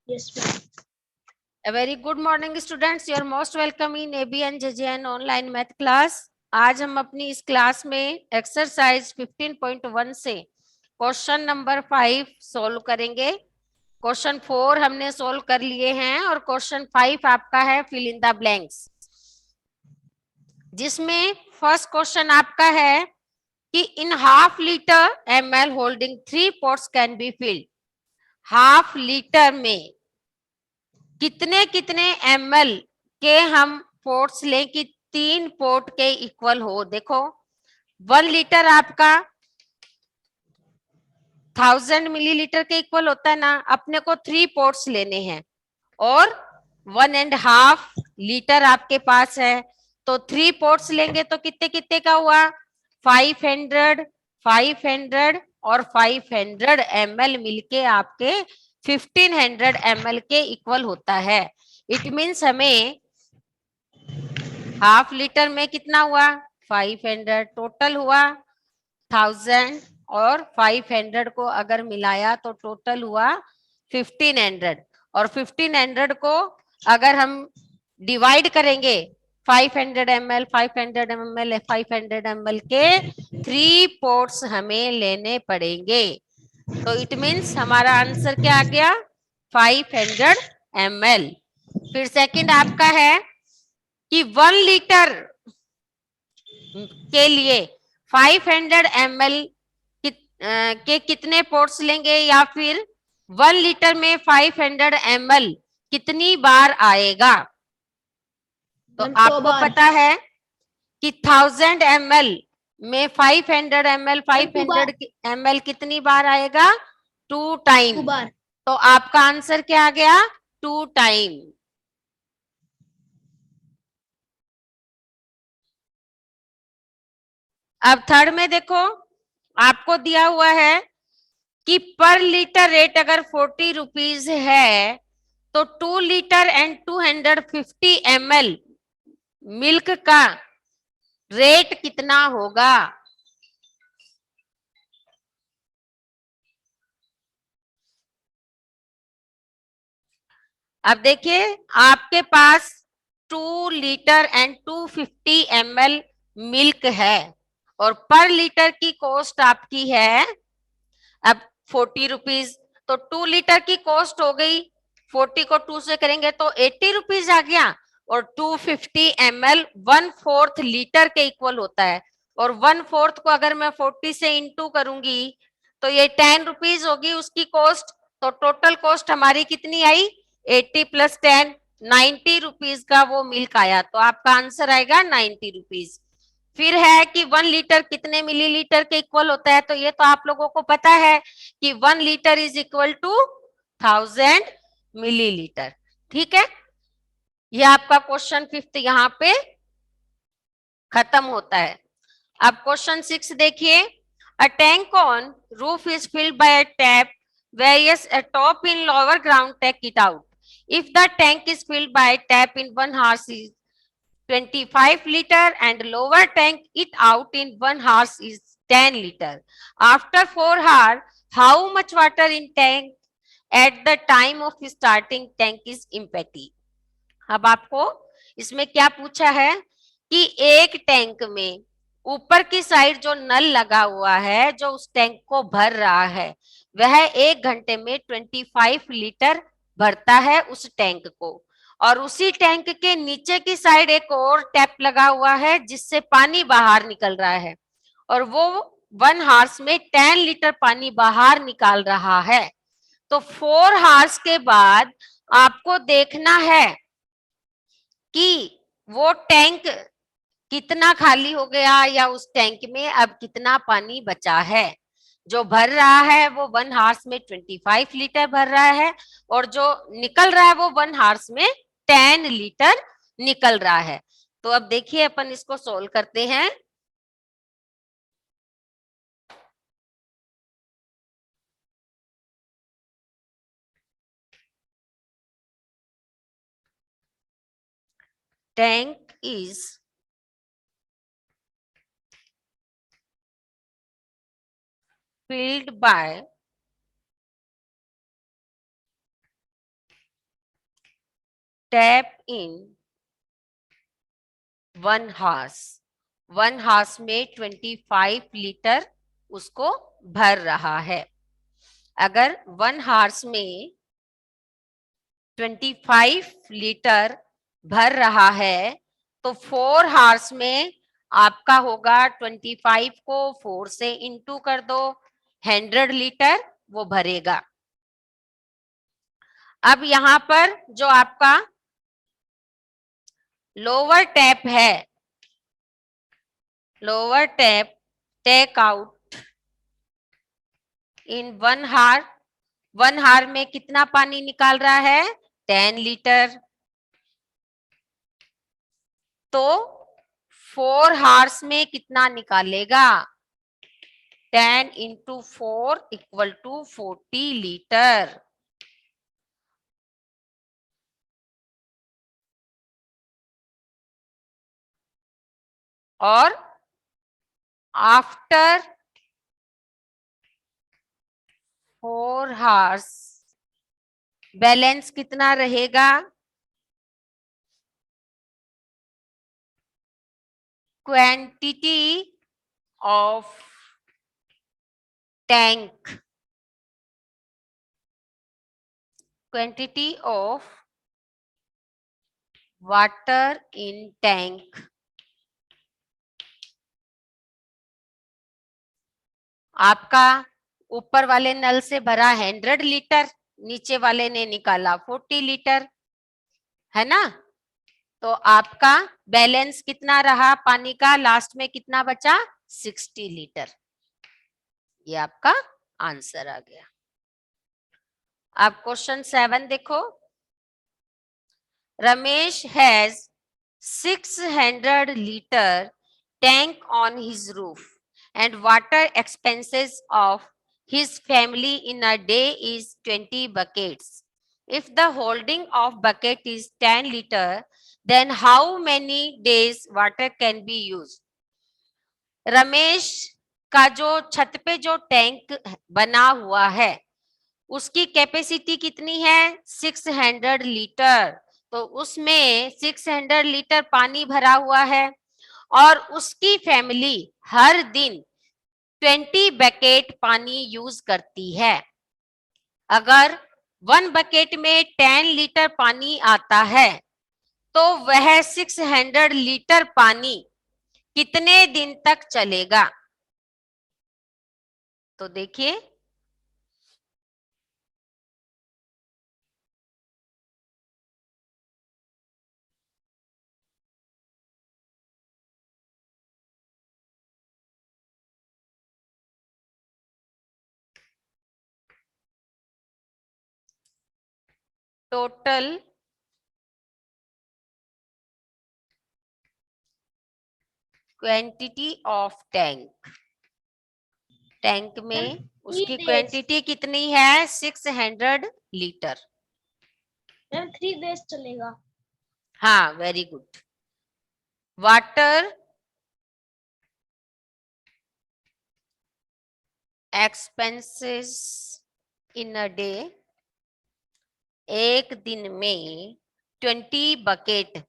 Yes, ma'am. A very good morning students, you are most welcome in ABN JJN online math class. आज हम अपनी इस class में exercise 15.1 से question number 5 solve करेंगे। Question 4 हमने सोल्व कर लिए हैं और क्वेश्चन 5 आपका है फिल इन द ब्लैंक्स, जिसमें फर्स्ट क्वेश्चन आपका है कि in half litre ml holding 3 ports can be filled. Half litre में कितने कितने ml के हम पोर्ट्स लें कि 3 पोर्ट के इक्वल हो। देखो 1 लीटर आपका 1000 मिलीलीटर के इक्वल होता है ना, अपने को 3 पोर्ट्स लेने हैं और 1.5 लीटर आपके पास है, तो 3 पोर्ट्स लेंगे तो कितने कितने का हुआ, 500 500 और 500 ml मिलके आपके 1500 ml के इक्वल होता है। इट मीन्स हमें हाफ लीटर में कितना हुआ 500, टोटल हुआ 1000 और 500 को अगर मिलाया तो टोटल हुआ 1500 और 1500 को अगर हम डिवाइड करेंगे 500 ml 500 ml 500 ml के 3 पोर्ट्स हमें लेने पड़ेंगे। तो इट मीन्स हमारा आंसर क्या आ गया 500 ml। फिर सेकंड आपका है कि 1 लीटर के लिए 500 ml के कितने पोर्ट्स लेंगे, या फिर 1 लीटर में 500 ml कितनी बार आएगा। तो मैम 100 आपको बार। पता है कि 1000 ml में 500 ml मैम 2 बार। 500 ml कितनी बार आएगा, 2 टाइम। 2 बार। तो आपका आंसर क्या आ गया 2 टाइम। अब थर्ड में देखो, आपको दिया हुआ है कि पर लीटर रेट अगर 40 रुपीज है तो 2 लीटर एंड 250 ml मिल्क का रेट कितना होगा। अब देखिए आपके पास 2 लीटर एंड 250 ml मिल्क है और पर लीटर की कॉस्ट आपकी है अब 40 रुपीज, तो 2 लीटर की कॉस्ट हो गई, 40 को 2 से करेंगे तो 80 रुपीज आ गया और 250 ml 1/4 लीटर के इक्वल होता है और 1/4 को अगर मैं 40 से इंटू करूंगी तो ये 10 रुपीज होगी उसकी कॉस्ट। तो टोटल कॉस्ट हमारी कितनी आई 80 प्लस 10 90 रुपीज का वो मिल्क आया, तो आपका आंसर आएगा 90 रुपीज। फिर है कि 1 लीटर कितने मिलीलीटर के इक्वल होता है, तो ये तो आप लोगों को पता है कि 1 litre is equal to 1000 millilitre. ठीक है, ये आपका क्वेश्चन 5 यहाँ पे खत्म होता है। अब क्वेश्चन 6 देखिए, a tank on roof is filled by a tap various a top in lower ground take it out. If the tank is filled by tap in 1 hour is 25 liter and lower tank it out in 1 hour is 10 liter. After 4 hours, how much water in tank at the time of starting tank is empty. अब आपको इसमें क्या पूछा है कि एक tank में ऊपर की साइड जो नल लगा हुआ है जो उस टैंक को भर रहा है वह 1 घंटे में 25 लीटर भरता है उस टैंक को, और उसी टैंक के नीचे की साइड एक और टैप लगा हुआ है जिससे पानी बाहर निकल रहा है और वो 1 हार्स में 10 लीटर पानी बाहर निकाल रहा है। तो 4 हार्स के बाद आपको देखना है कि वो टैंक कितना खाली हो गया या उस टैंक में अब कितना पानी बचा है। जो भर रहा है वो 1 हार्स में 25 लीटर भर रहा है और जो निकल रहा है वो 1 हार्स में 10 लीटर निकल रहा है। तो अब देखिए अपन इसको सोल्व करते हैं। Tank is filled by tap in 1 hours, 1 hours में 25 लीटर उसको भर रहा है। अगर 1 हार्स में 25 लीटर भर रहा है तो 4 हार्स में आपका होगा 25 को 4 से इंटू कर दो, 100 लीटर वो भरेगा। अब यहां पर जो आपका लोअर टैप है, lower tap take out in 1 hour, 1 हार में कितना पानी निकाल रहा है? 10 लीटर। तो 4 हार्स में कितना निकालेगा? 10 इंटू 4 इक्वल टू 40 लीटर। और आफ्टर 4 हार्स बैलेंस कितना रहेगा? Quantity of tank, quantity of water in tank, आपका ऊपर वाले नल से भरा 100 लीटर, नीचे वाले ने निकाला 40 लीटर, है ना? तो आपका बैलेंस कितना रहा पानी का? लास्ट में कितना बचा? 60 लीटर। ये आपका आंसर आ गया। अब क्वेश्चन 7 देखो। Ramesh has 600 liter tank on his roof and water expenses of his family in a day is 20 buckets. If the holding of bucket is 10 liter, then how many days water can be used? Ramesh का जो छत पे जो tank बना हुआ है उसकी capacity कितनी है? 600 लीटर। तो उसमें 600 लीटर पानी भरा हुआ है और उसकी फैमिली हर दिन 20 बकेट पानी यूज करती है। अगर 1 बकेट में 10 लीटर पानी आता है तो वह 600 लीटर पानी कितने दिन तक चलेगा? तो देखिए, total quantity of tank, tank में उसकी क्वांटिटी कितनी है? 600 लीटर। 3 days चलेगा। हाँ, very good. Water expenses in a day, एक दिन में 20 बकेट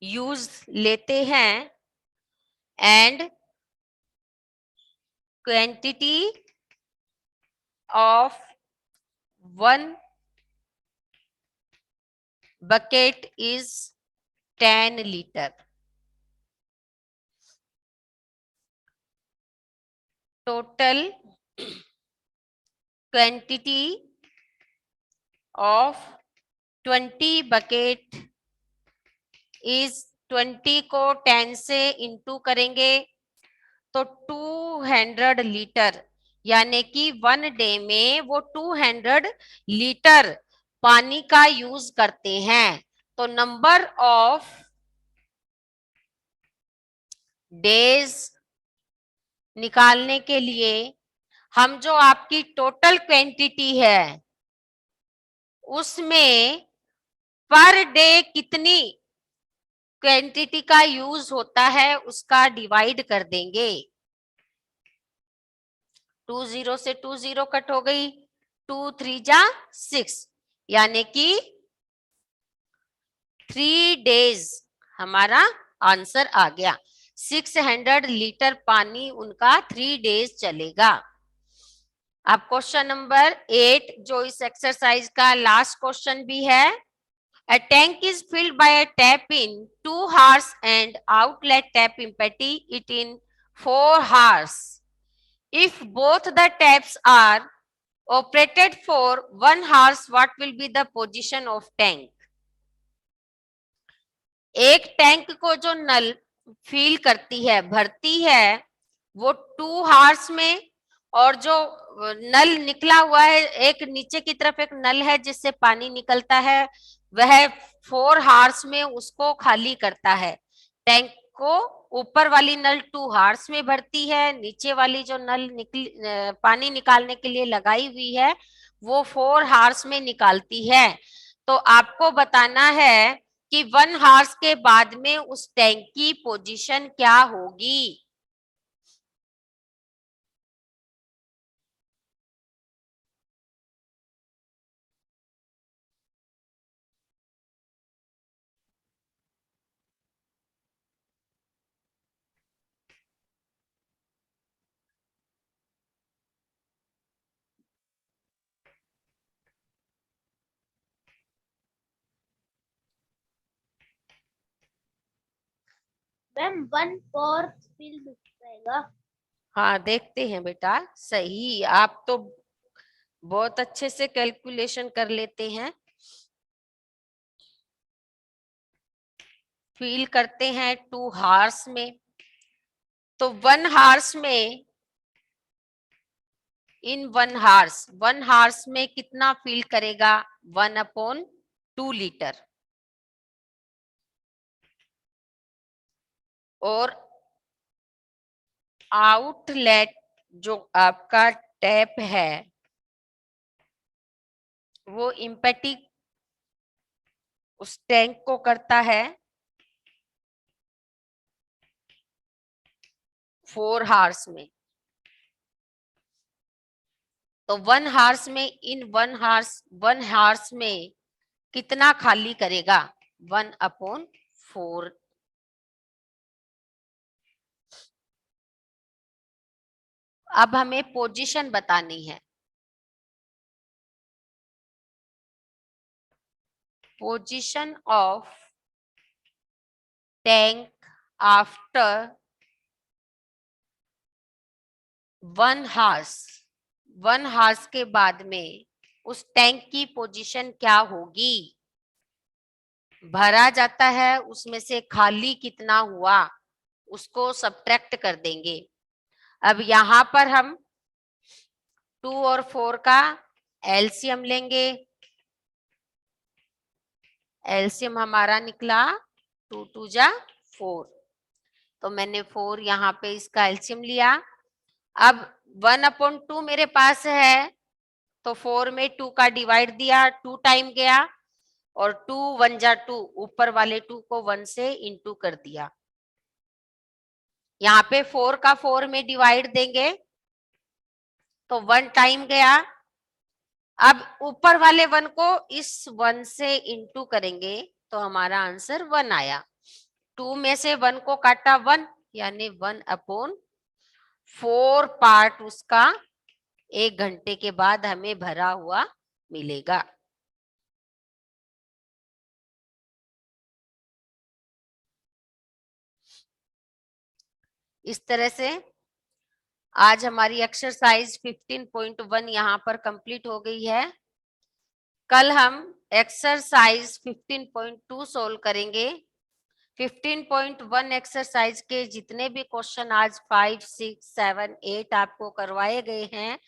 यूज लेते हैं and quantity of 1 bucket is 10 liter. Total quantity of 20 bucket is 20 को 10 से इंटू करेंगे तो 200 लीटर, यानी कि 1 डे में वो 200 लीटर पानी का यूज करते हैं। तो नंबर ऑफ डेज निकालने के लिए हम जो आपकी टोटल क्वांटिटी है उसमें पर डे कितनी क्वांटिटी का यूज होता है उसका डिवाइड कर देंगे। 2 0 से 2 0 कट हो गई, 2 3 जा 6, यानी कि 3 डेज हमारा आंसर आ गया। 600 लीटर पानी उनका 3 डेज चलेगा। अब क्वेश्चन नंबर 8 जो इस एक्सरसाइज का लास्ट क्वेश्चन भी है। A tank is filled by a tap in 2 hours and outlet tap empty it in 4 hours. If both the taps are operated for 1 hour, what will be the position of tank? एक tank को जो नल feel करती है, भरती है, वो 2 horse में, और जो नल निकला हुआ है, एक नीचे की तरफ एक नल है जिससे पानी निकलता है, वह 4 हार्स में उसको खाली करता है। टैंक को ऊपर वाली नल 2 हार्स में भरती है, नीचे वाली जो नल पानी निकालने के लिए लगाई हुई है वो 4 हार्स में निकालती है। तो आपको बताना है कि 1 हार्स के बाद में उस टैंक की पोजीशन क्या होगी। मैम 1/4 फील्ड रहेगा। हाँ देखते हैं बेटा, सही, आप तो बहुत अच्छे से कैलकुलेशन कर लेते हैं। फील करते हैं 2 हार्स में, तो 1 हार्स में, इन 1 हार्स में कितना फील करेगा? 1/2 लीटर। और आउटलेट जो आपका टैप है वो इम्पेटी उस टैंक को करता है 4 हार्स में। तो 1 हार्स में, इन 1 हार्स में कितना खाली करेगा? 1/4। अब हमें पोजीशन बतानी है। Position of tank after 1 hours. 1 hours के बाद में उस टैंक की पोजीशन क्या होगी? भरा जाता है, उसमें से खाली कितना हुआ उसको सब्ट्रैक्ट कर देंगे। अब यहाँ पर हम 2 और 4 का एलसीएम लेंगे। एलसीएम हमारा निकला 2 2 जा 4। तो मैंने 4 यहाँ पे इसका एलसीएम लिया। अब 1/2 मेरे पास है, तो 4 में 2 का डिवाइड दिया, 2 टाइम गया, और 2 1 जा 2, ऊपर वाले 2 को 1 से इंटू कर दिया। यहाँ पे 4 का 4 में डिवाइड देंगे तो 1 टाइम गया। अब ऊपर वाले 1 को इस 1 से इंटू करेंगे तो हमारा आंसर 1 आया। 2 में से 1 को काटा 1, यानी 1/4 पार्ट उसका 1 घंटे के बाद हमें भरा हुआ मिलेगा। इस तरह से आज हमारी एक्सरसाइज 15.1 यहाँ पर कंप्लीट हो गई है। कल हम एक्सरसाइज 15.2 सोल्व करेंगे। 15.1 एक्सरसाइज के जितने भी क्वेश्चन आज 5, 6, 7, 8 आपको करवाए गए हैं,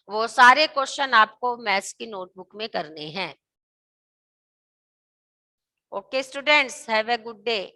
वो सारे क्वेश्चन आपको मैथ्स की नोटबुक में करने हैं। Okay students, have a good day.